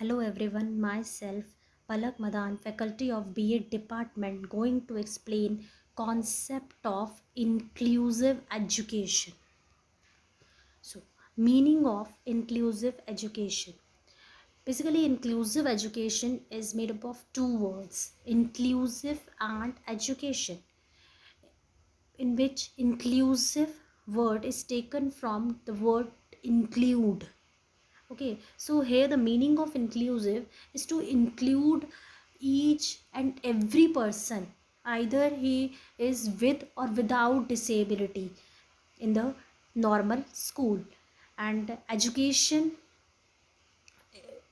Hello everyone, myself Palak Madan, faculty of BA department, going to explain concept of inclusive education. So, meaning of inclusive education. Basically, inclusive education is made up of two words, inclusive and education, in which inclusive word is taken from the word include. Okay, so here the meaning of inclusive is to include each and every person, either he is with or without disability, in the normal school. And education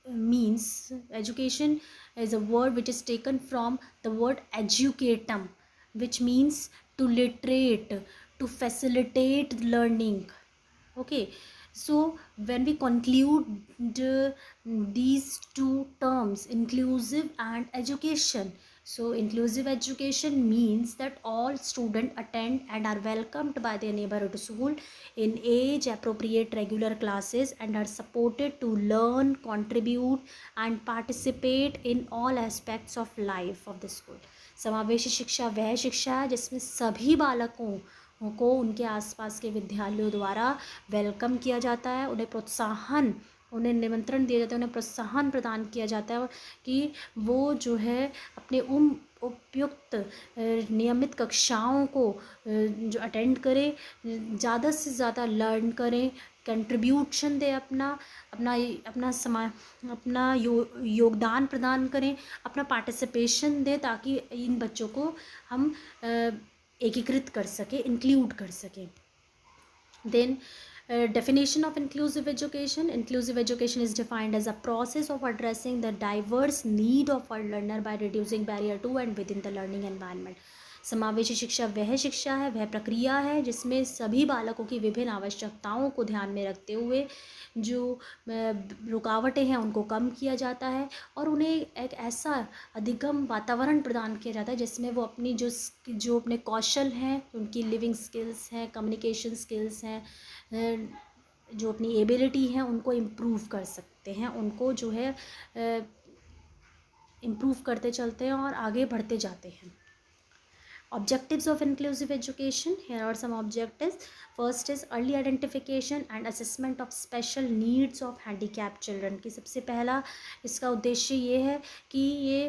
means, education is a word which is taken from the word educatum, which means to literate, to facilitate learning. Okay, so when we conclude these two terms, inclusive and education, so inclusive education means that all students attend and are welcomed by their neighborhood school in age appropriate regular classes and are supported to learn, contribute and participate in all aspects of life of the school. समावेशी शिक्षा वह शिक्षा है जिसमें सभी बालकों को उनके आसपास के विद्यालयों द्वारा वेलकम किया जाता है, उन्हें प्रोत्साहन, उन्हें निमंत्रण दिया जाता है, उन्हें प्रोत्साहन प्रदान किया जाता है कि वो जो है अपने उपयुक्त नियमित कक्षाओं को जो अटेंड करें, ज़्यादा से ज़्यादा लर्न करें, कंट्रीब्यूशन दें, अपना अपना अपना समा अपना योगदान प्रदान करें, अपना पार्टिसिपेशन दें, ताकि इन बच्चों को हम एकीकृत कर सके, इंक्लूड कर सके. Then definition of inclusive education. Inclusive education is defined as a process of addressing the diverse need of a learner by reducing barrier to and within the learning environment. समावेशी शिक्षा वह शिक्षा है, वह प्रक्रिया है जिसमें सभी बालकों की विभिन्न आवश्यकताओं को ध्यान में रखते हुए जो रुकावटें हैं उनको कम किया जाता है और उन्हें एक ऐसा अधिगम वातावरण प्रदान किया जाता है जिसमें वो अपनी जो अपने कौशल हैं, उनकी लिविंग स्किल्स हैं, कम्युनिकेशन स्किल्स हैं, जो अपनी एबिलिटी हैं उनको इम्प्रूव कर सकते हैं, उनको जो है इम्प्रूव करते चलते हैं और आगे बढ़ते जाते हैं. Objectives of inclusive education. Here are some objectives. First is early identification and assessment of special needs of handicapped children. कि सबसे पहला इसका उद्देश्य ये है कि ये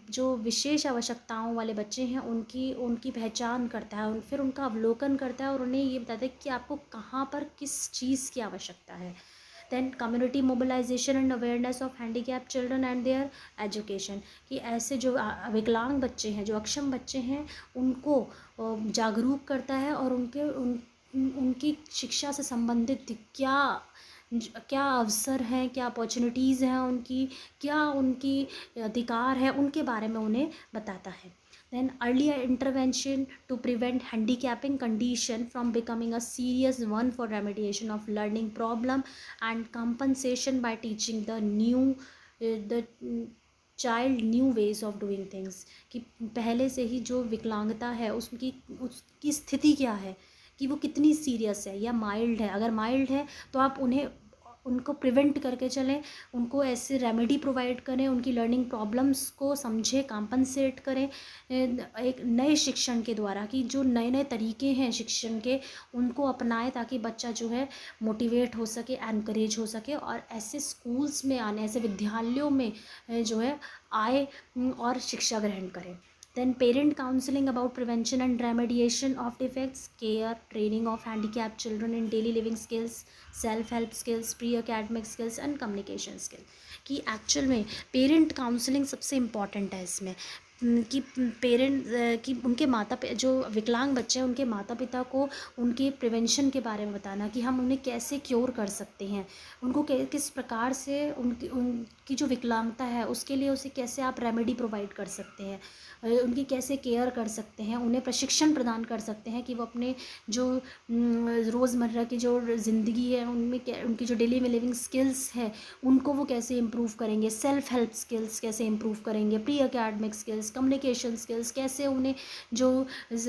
जो विशेष आवश्यकताओं वाले बच्चे हैं उनकी पहचान करता है, फिर उनका अवलोकन करता है और उन्हें ये बताता है कि आपको कहाँ पर किस चीज़ की आवश्यकता है. Then community mobilization and awareness of handicapped children and their education. कि ऐसे जो विकलांग बच्चे हैं, जो अक्षम बच्चे हैं, उनको जागरूक करता है और उनकी शिक्षा से संबंधित क्या अवसर हैं, क्या अपॉर्चुनिटीज़ हैं, क्या उनकी अधिकार है, उनके बारे में उन्हें बताता है. Then early intervention to prevent handicapping condition from becoming a serious one for remediation of learning problem and compensation by teaching the child new ways of doing things. कि पहले से ही जो विकलांगता है उसकी स्थिति क्या है, कि वो कितनी सीरियस है या माइल्ड है. अगर माइल्ड है तो आप उनको प्रिवेंट करके चलें, उनको ऐसे रेमेडी प्रोवाइड करें, उनकी लर्निंग प्रॉब्लम्स को समझें, कॉम्पनसेट करें एक नए शिक्षण के द्वारा, कि जो नए नए तरीके हैं शिक्षण के उनको अपनाएं ताकि बच्चा जो है मोटिवेट हो सके, एनकरेज हो सके और ऐसे स्कूल्स में आने, ऐसे विद्यालयों में जो है आए और शिक्षा ग्रहण करें. Then parent counseling about prevention and remediation of defects, care, training of handicapped children in daily living skills, self-help skills, pre-academic skills and communication skills. कि एक्चुअल में पेरेंट काउंसलिंग सबसे इम्पॉर्टेंट है इसमें, कि कि उनके जो विकलांग बच्चे हैं उनके माता पिता को उनके प्रिवेंशन के बारे में बताना, कि हम उन्हें कैसे क्योर कर सकते हैं, उनको किस प्रकार से उनकी जो विकलांगता है उसके लिए उसे कैसे आप रेमेडी प्रोवाइड कर सकते हैं, उनकी कैसे केयर कर सकते हैं, उन्हें प्रशिक्षण प्रदान कर सकते हैं कि वो अपने जो रोज़मर्रा की जो ज़िंदगी है उनमें उनकी जो डेली में लिविंग स्किल्स है उनको वो कैसे इम्प्रूव करेंगे, सेल्फ हेल्प स्किल्स कैसे इम्प्रूव करेंगे, pre academic skills, skills, communication skills, कैसे उन्हें जो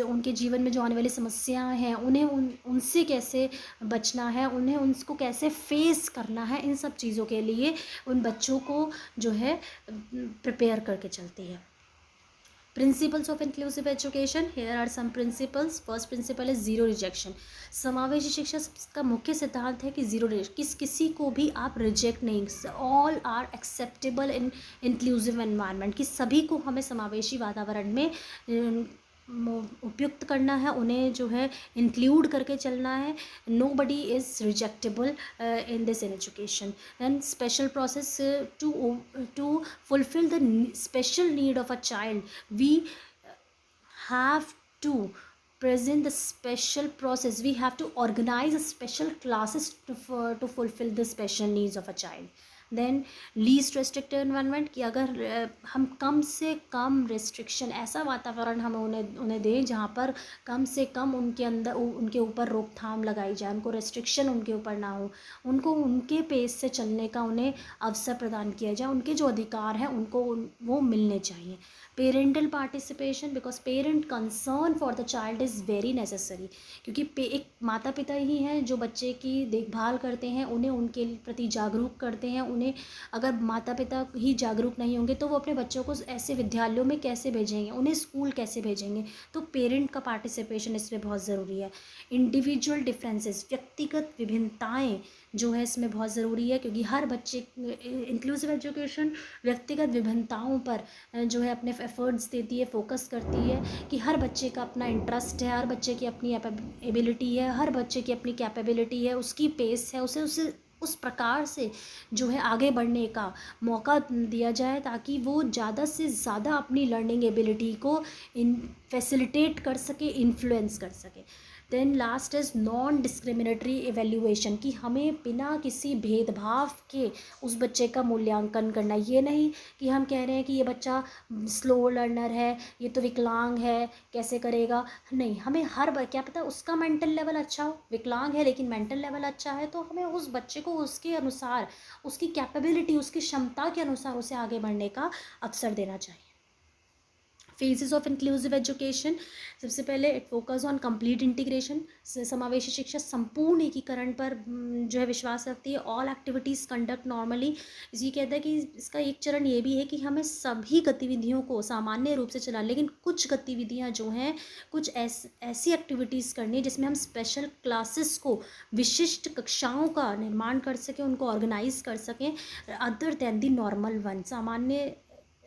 उनके जीवन में जो आने वाली समस्याएं हैं उन्हें उनसे कैसे बचना है, उन्हें उनको कैसे फेस करना है, इन सब चीज़ों के लिए उन बच्चों को जो है प्रिपेयर करके चलती है। Principles of inclusive education, here are some principles. First principle is zero rejection. समावेशी शिक्षा का मुख्य सिद्धांत है कि जीरो रिजेक्शन, किसी को भी आप रिजेक्ट नहीं, all are acceptable in inclusive environment, कि सभी को हमें समावेशी वातावरण में उपयुक्त करना है, उन्हें जो है इंक्लूड करके चलना है। Nobody is rejectable in this in education. then special process to fulfill the special need of a child, we have to present the special process, we have to organize a special classes to fulfill the special needs of a child. Then least restrictive environment, कि अगर हम कम से कम restriction, ऐसा वातावरण हम उन्हें दें जहाँ पर कम से कम उनके अंदर उनके ऊपर रोकथाम लगाई जाए, उनको रेस्ट्रिक्शन उनके ऊपर ना हो, उनको उनके पेस से चलने का उन्हें अवसर प्रदान किया जाए, उनके जो अधिकार हैं उनको वो मिलने चाहिए। Parental participation, because parent concern for the child is very necessary, क्योंकि एक माता पिता ही हैं जो बच्चे की देखभाल करते हैं, उन्हें उनके प्रति जागरूक करते हैं। उन्हें अगर माता पिता ही जागरूक नहीं होंगे तो वो अपने बच्चों को ऐसे विद्यालयों में कैसे भेजेंगे, उन्हें स्कूल कैसे भेजेंगे, तो पेरेंट का पार्टिसिपेशन इसमें बहुत ज़रूरी है। इंडिविजुअल डिफरेंसेस, व्यक्तिगत विभिन्नताएं जो है इसमें बहुत ज़रूरी है, क्योंकि हर बच्चे, इंक्लूसिव एजुकेशन व्यक्तिगत विभिन्नताओं पर जो है अपने एफर्ट्स देती है, फोकस करती है, कि हर बच्चे का अपना इंटरेस्ट है, हर बच्चे की अपनी एबिलिटी है, हर बच्चे की अपनी कैपेबिलिटी है, उसकी पेस है, उसे उस प्रकार से जो है आगे बढ़ने का मौका दिया जाए, ताकि वो ज़्यादा से ज़्यादा अपनी लर्निंग एबिलिटी को फैसिलिटेट कर सके, इन्फ्लुएंस कर सके। Then last is non discriminatory evaluation, कि हमें बिना किसी भेदभाव के उस बच्चे का मूल्यांकन करना। ये नहीं कि हम कह रहे हैं कि ये बच्चा स्लो लर्नर है, ये तो विकलांग है, कैसे करेगा, नहीं, हमें क्या पता उसका मेंटल लेवल अच्छा हो, विकलांग है लेकिन मेंटल लेवल अच्छा है, तो हमें उस बच्चे को उसके अनुसार, उसकी कैपेबिलिटी, उसकी क्षमता के अनुसार उसे आगे बढ़ने का अवसर देना चाहिए। फेजेस ऑफ इंक्लूसिव एजुकेशन, सबसे पहले it focus on complete integration, समावेशी शिक्षा संपूर्ण एकीकरण पर जो है विश्वास रखती है। ऑल एक्टिविटीज़ कंडक्ट नॉर्मली, इसी कहता है कि इसका एक चरण ये भी है कि हमें सभी गतिविधियों को सामान्य रूप से चला, लेकिन कुछ गतिविधियाँ जो हैं, कुछ ऐसी एक्टिविटीज़ करनी है जिसमें हम स्पेशल क्लासेस को, विशिष्ट कक्षाओं का निर्माण कर सकें, उनको ऑर्गेनाइज कर सकें, other than the normal one, सामान्य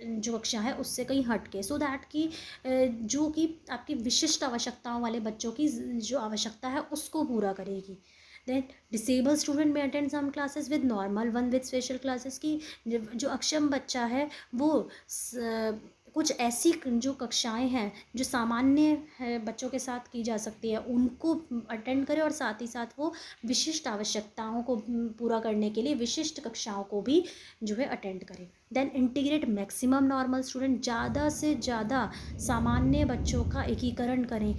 जो कक्षा है उससे कहीं हट के, सो दैट कि जो कि आपकी विशिष्ट आवश्यकताओं वाले बच्चों की जो आवश्यकता है उसको पूरा करेगी। देन डिसेबल स्टूडेंट में attend some classes with normal one with special classes, की जो अक्षम बच्चा है वो कुछ ऐसी जो कक्षाएं हैं जो सामान्य बच्चों के साथ की जा सकती है उनको अटेंड करें, और साथ ही साथ वो विशिष्ट आवश्यकताओं को पूरा करने के लिए विशिष्ट कक्षाओं को भी जो है अटेंड करें। Then integrate maximum normal student, ज़्यादा से ज़्यादा सामान्य बच्चों का एकीकरण करें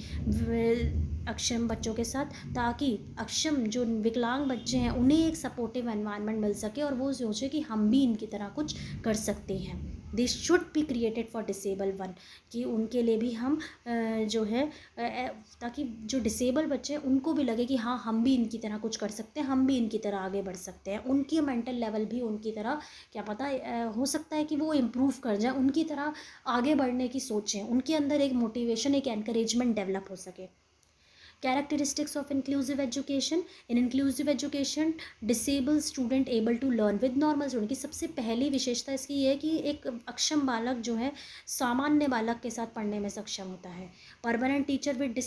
अक्षम बच्चों के साथ, ताकि अक्षम जो विकलांग बच्चे हैं उन्हें एक सपोर्टिव एनवायरनमेंट मिल सके और वो सोचे कि हम भी इनकी तरह कुछ कर सकते हैं। This should be created for disable one, कि उनके लिए भी हम जो है ताकि जो डिसेबल बच्चे हैं उनको भी लगे कि हाँ, हम भी इनकी तरह कुछ कर सकते हैं, हम भी इनकी तरह आगे बढ़ सकते हैं, उनकी मेंटल लेवल भी उनकी तरह, क्या पता हो सकता है कि वो इम्प्रूव कर जाए, उनकी तरह आगे बढ़ने की सोचें, उनके अंदर एक मोटिवेशन, एक एनकरेजमेंट डेवलप हो सके। Characteristics of inclusive education, in inclusive education disabled student able to learn with normal student, की सबसे पहली विशेषता इसकी ये है कि एक अक्षम बालक जो है सामान्य बालक के साथ पढ़ने में सक्षम होता है। Permanent teacher with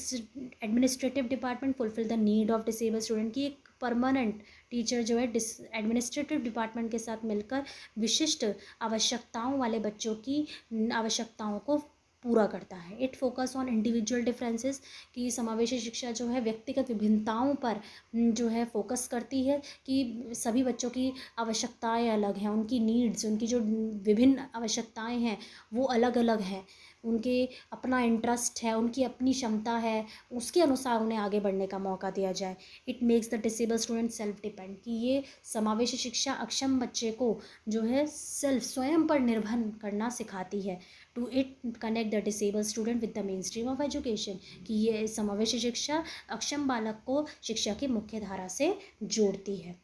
administrative department fulfil the need of disabled student, की एक परमानेंट टीचर जो है एडमिनिस्ट्रेटिव डिपार्टमेंट के साथ मिलकर विशिष्ट आवश्यकताओं वाले बच्चों की आवश्यकताओं को पूरा करता है। It focus on individual differences, की समावेशी शिक्षा जो है व्यक्तिगत विभिन्नताओं पर जो है फोकस करती है, कि सभी बच्चों की आवश्यकताएं अलग हैं, उनकी नीड्स, उनकी जो विभिन्न आवश्यकताएं हैं वो अलग अलग हैं, उनके अपना इंटरेस्ट है, उनकी अपनी क्षमता है, उसके अनुसार उन्हें आगे बढ़ने का मौका दिया जाए। It makes the disable student self depend, कि ये समावेशी शिक्षा अक्षम बच्चे को जो है स्वयं पर निर्भर करना सिखाती है। To it connect the disable student with the main stream of education, कि ये समावेशी शिक्षा अक्षम बालक को शिक्षा की मुख्य धारा से जोड़ती है।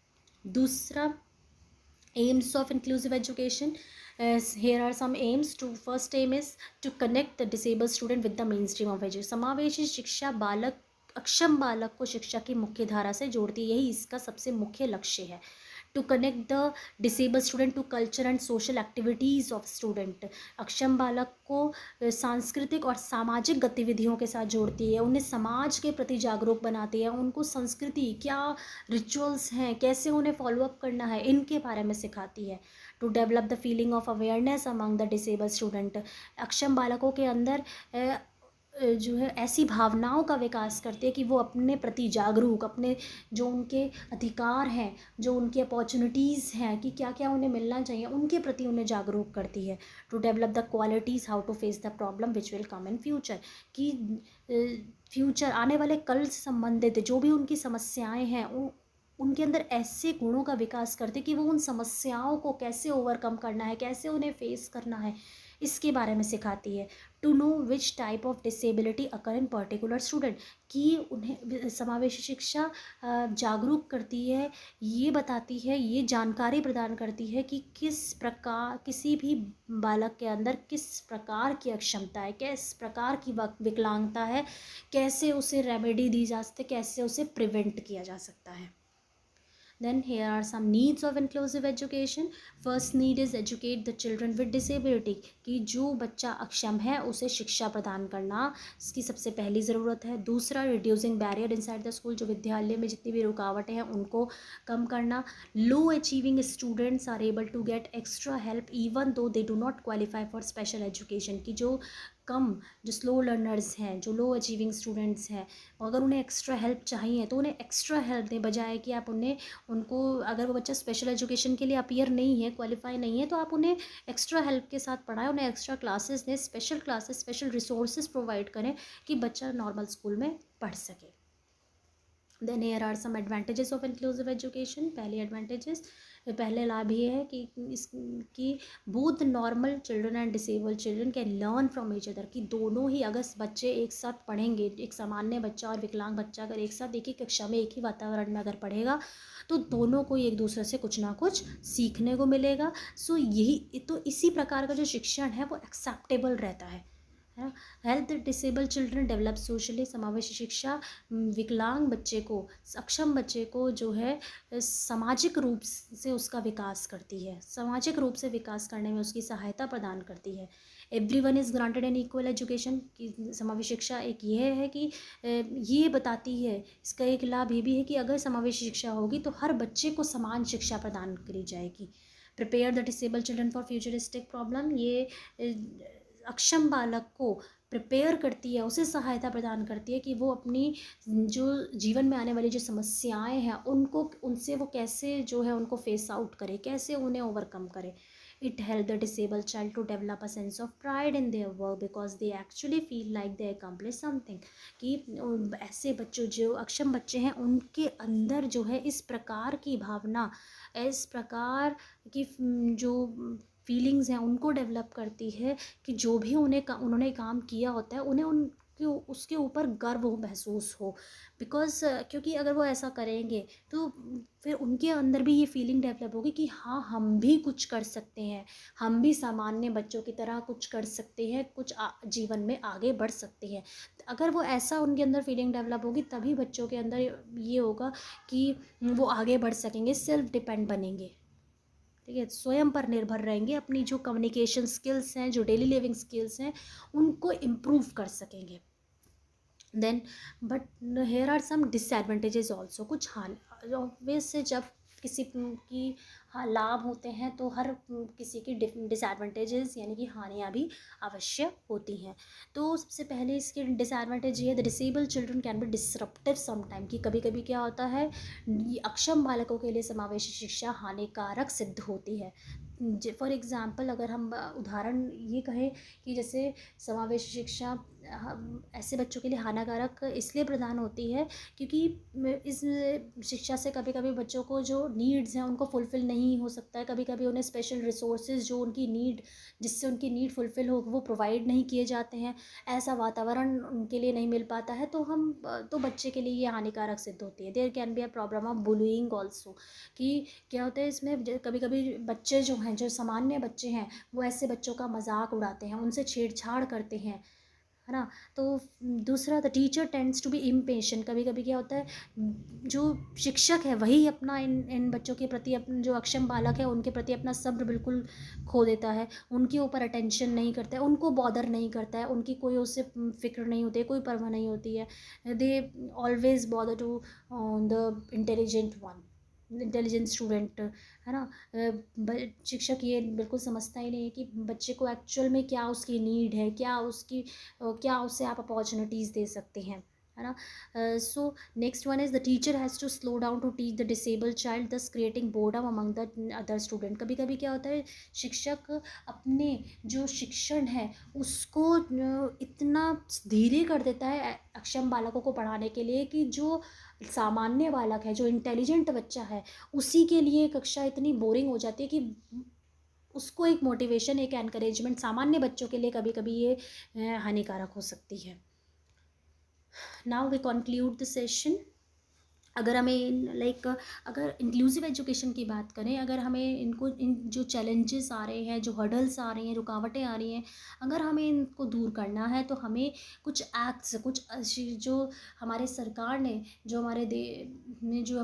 दूसरा, aims of inclusive education. Here are some aims. To first aim is to connect the disabled student with the mainstream of education. समावेशी शिक्षा अक्षम बालक को शिक्षा की मुख्य धारा से जोड़ती है, यही इसका सबसे मुख्य लक्ष्य है। To connect the disable student to culture and social activities of student, अक्षम बालक को सांस्कृतिक और सामाजिक गतिविधियों के साथ जोड़ती है, उन्हें समाज के प्रति जागरूक बनाती है, उनको संस्कृति क्या रिचुअल्स हैं, कैसे उन्हें फॉलोअप करना है, इनके बारे में सिखाती है। To develop the feeling of awareness among the disable student, अक्षम बालकों के अंदर जो है ऐसी भावनाओं का विकास करती है कि वो अपने प्रति जागरूक, अपने जो उनके अधिकार हैं, जो उनकी अपॉर्चुनिटीज़ हैं, कि क्या क्या उन्हें मिलना चाहिए, उनके प्रति उन्हें जागरूक करती है। To develop the qualities how to face the problem which will come in future, कि फ्यूचर आने वाले कल से संबंधित जो भी उनकी समस्याएं हैं उनके अंदर ऐसे गुणों का विकास करते कि वो उन समस्याओं को कैसे ओवरकम करना है, कैसे उन्हें फेस करना है, इसके बारे में सिखाती है। To know which type of disability occur in particular student, कि उन्हें समावेशी शिक्षा जागरूक करती है, ये बताती है, ये जानकारी प्रदान करती है कि किस प्रकार किसी भी बालक के अंदर किस प्रकार की अक्षमता है, किस प्रकार की विकलांगता है, कैसे उसे रेमेडी दी जा सकती है, कैसे उसे प्रिवेंट किया जा सकता है। Then here are some needs of inclusive education. First need is educate the children with disability, कि जो बच्चा अक्षम है उसे शिक्षा प्रदान करना इसकी सबसे पहली ज़रूरत है। दूसरा, reducing barrier inside the school, जो विद्यालय में जितनी भी रुकावटें हैं उनको कम करना। Low achieving students are able to get extra help even though they do not qualify for special education, कि जो जो स्लो लर्नर्स हैं, जो लो अचीविंग स्टूडेंट्स हैं, अगर उन्हें एक्स्ट्रा हेल्प चाहिए तो उन्हें एक्स्ट्रा हेल्प दें, बजाय कि आप उनको अगर वो बच्चा स्पेशल एजुकेशन के लिए अपीयर नहीं है, क्वालिफाई नहीं है, तो आप उन्हें एक्स्ट्रा हेल्प के साथ पढ़ाएं, उन्हें एक्स्ट्रा क्लासेस दें, special classes, special resources provide करें कि बच्चा नॉर्मल स्कूल में पढ़ सके। Then here are some advantages of inclusive education. पहले लाभ ये है कि both normal children and disable children can learn from each other, कि दोनों ही अगर बच्चे एक साथ पढ़ेंगे, एक सामान्य बच्चा और विकलांग बच्चा अगर एक साथ एक ही कक्षा में एक ही वातावरण में अगर पढ़ेगा तो दोनों को एक दूसरे से कुछ ना कुछ सीखने को मिलेगा। सो यही तो इसी प्रकार का जो शिक्षण है वो एक्सेप्टेबल रहता है ना। Help the disable children develop socially, समावेशी शिक्षा विकलांग बच्चे को, सक्षम बच्चे को जो है सामाजिक रूप से उसका विकास करती है, सामाजिक रूप से विकास करने में उसकी सहायता प्रदान करती है। Everyone is granted an equal education, की समावेशी शिक्षा एक ये है कि ये बताती है, इसका एक लाभ ये भी है कि अगर समावेशी शिक्षा होगी तो हर बच्चे को समान शिक्षा प्रदान करी जाएगी। Prepare the disable children for futuristic problem, ये अक्षम बालक को प्रिपेयर करती है, उसे सहायता प्रदान करती है कि वो अपनी जो जीवन में आने वाली जो समस्याएं हैं उनसे वो कैसे जो है उनको फेस आउट करे, कैसे उन्हें ओवरकम करे। It help the disable child to develop a sense of pride in their work because they actually feel like they accomplish something, कि ऐसे बच्चों जो अक्षम बच्चे हैं उनके अंदर जो है इस प्रकार की भावना, इस प्रकार की जो फीलिंग्स हैं उनको डेवलप करती है कि जो भी उन्होंने काम किया होता है उन्हें उसके ऊपर गर्व महसूस हो। बिकॉज क्योंकि अगर वो ऐसा करेंगे तो फिर उनके अंदर भी ये फीलिंग डेवलप होगी कि हाँ हम भी कुछ कर सकते हैं, हम भी सामान्य बच्चों की तरह कुछ कर सकते हैं, कुछ जीवन में आगे बढ़ सकते हैं। अगर वो ऐसा उनके अंदर फीलिंग डेवलप होगी तभी बच्चों के अंदर ये होगा कि वो आगे बढ़ सकेंगे, सेल्फ डिपेंड बनेंगे, ठीक है, स्वयं पर निर्भर रहेंगे, अपनी जो कम्युनिकेशन स्किल्स हैं, जो डेली लिविंग स्किल्स हैं उनको इम्प्रूव कर सकेंगे। Then but here are some disadvantages also, कुछ हानि ऑब्वियस है, जब किसी की लाभ होते हैं तो हर किसी की डिसएडवांटेजेस यानी कि हानियाँ भी अवश्य होती हैं। तो सबसे पहले इसके डिसएडवांटेज ये, the disable children can be disruptive sometime, कि कभी कभी क्या होता है अक्षम बालकों के लिए समावेशी शिक्षा हानिकारक सिद्ध होती है। फॉर एग्ज़ाम्पल अगर हम उदाहरण ये कहें कि जैसे समावेशी शिक्षा ऐसे बच्चों के लिए हानिकारक इसलिए प्रदान होती है क्योंकि इस शिक्षा से कभी कभी बच्चों को जो नीड्स हैं उनको फुलफ़िल नहीं हो सकता है, कभी कभी उन्हें स्पेशल रिसोर्सेज जो उनकी नीड जिससे उनकी नीड फुलफ़िल हो वो प्रोवाइड नहीं किए जाते हैं, ऐसा वातावरण उनके लिए नहीं मिल पाता है, तो बच्चे के लिए ये हानिकारक सिद्ध होती है। There can be a problem of bullying also, कि क्या होता है इसमें कभी कभी बच्चे जो हैं, जो सामान्य बच्चे हैं, वो ऐसे बच्चों का मजाक उड़ाते हैं, उनसे छेड़छाड़ करते हैं, है ना। तो दूसरा, the teacher tends to be impatient, कभी कभी क्या होता है जो शिक्षक है वही अपना इन बच्चों के प्रति, अपने जो अक्षम बालक है उनके प्रति अपना सब्र बिल्कुल खो देता है, उनके ऊपर अटेंशन नहीं करता है, उनको बॉदर नहीं करता है, उनकी कोई उससे फिक्र नहीं होती है, कोई परवाह नहीं होती है। They always bother to the intelligent one, intelligent student, है ना। शिक्षक ये बिल्कुल समझता ही नहीं है कि बच्चे को एक्चुअल में क्या उसकी नीड है, क्या उसकी क्या उसे आप अपॉर्चुनिटीज़ दे सकते हैं, है ना। So next one is the teacher has to slow down to teach the disabled child thus creating boredom among the other student. कभी कभी क्या होता है शिक्षक अपने जो शिक्षण है उसको इतना धीरे कर देता है अक्षम बालकों को पढ़ाने के लिए कि जो सामान्य बालक है, जो इंटेलिजेंट बच्चा है, उसी के लिए कक्षा इतनी बोरिंग हो जाती है कि उसको एक मोटिवेशन, एक एनकरेजमेंट सामान्य बच्चों के लिए कभी कभी ये हानिकारक हो सकती है। Now we conclude the session. अगर हमें अगर इंक्लूसिव एजुकेशन की बात करें, अगर हमें इन जो चैलेंजेस आ रहे हैं, जो हर्डल्स आ रही हैं, रुकावटें आ रही हैं, अगर हमें इनको दूर करना है तो हमें कुछ एक्ट्स, कुछ जो हमारे सरकार ने, जो हमारे ने जो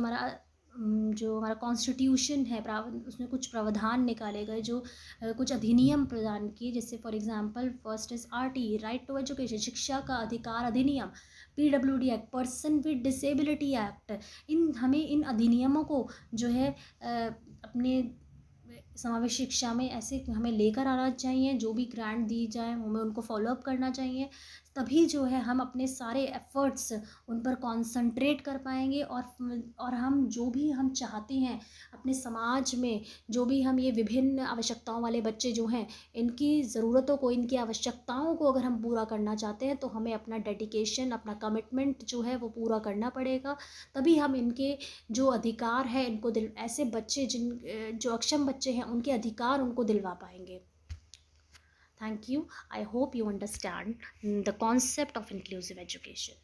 हमारा कॉन्स्टिट्यूशन है, उसमें कुछ प्रावधान निकाले गए, जो कुछ अधिनियम प्रदान किए, जैसे for example first is RT, right to education, शिक्षा का अधिकार अधिनियम, PWD act, person with disability act. हमें इन अधिनियमों को जो है अपने समावेश शिक्षा में ऐसे हमें लेकर आना चाहिए, जो भी ग्रांट दी जाए हमें उनको फॉलोअप करना चाहिए, तभी जो है हम अपने सारे एफ़र्ट्स उन पर कॉन्संट्रेट कर पाएंगे, और हम जो भी हम चाहते हैं अपने समाज में, जो भी हम ये विभिन्न आवश्यकताओं वाले बच्चे जो हैं, इनकी ज़रूरतों को, इनकी आवश्यकताओं को अगर हम पूरा करना चाहते हैं तो हमें अपना डेडिकेशन, अपना कमिटमेंट जो है वो पूरा करना पड़ेगा, तभी हम इनके जो अधिकार है इनको ऐसे बच्चे जो अक्षम बच्चे हैं उनके अधिकार उनको दिलवा पाएंगे। Thank you. I hope you understand the concept of inclusive education.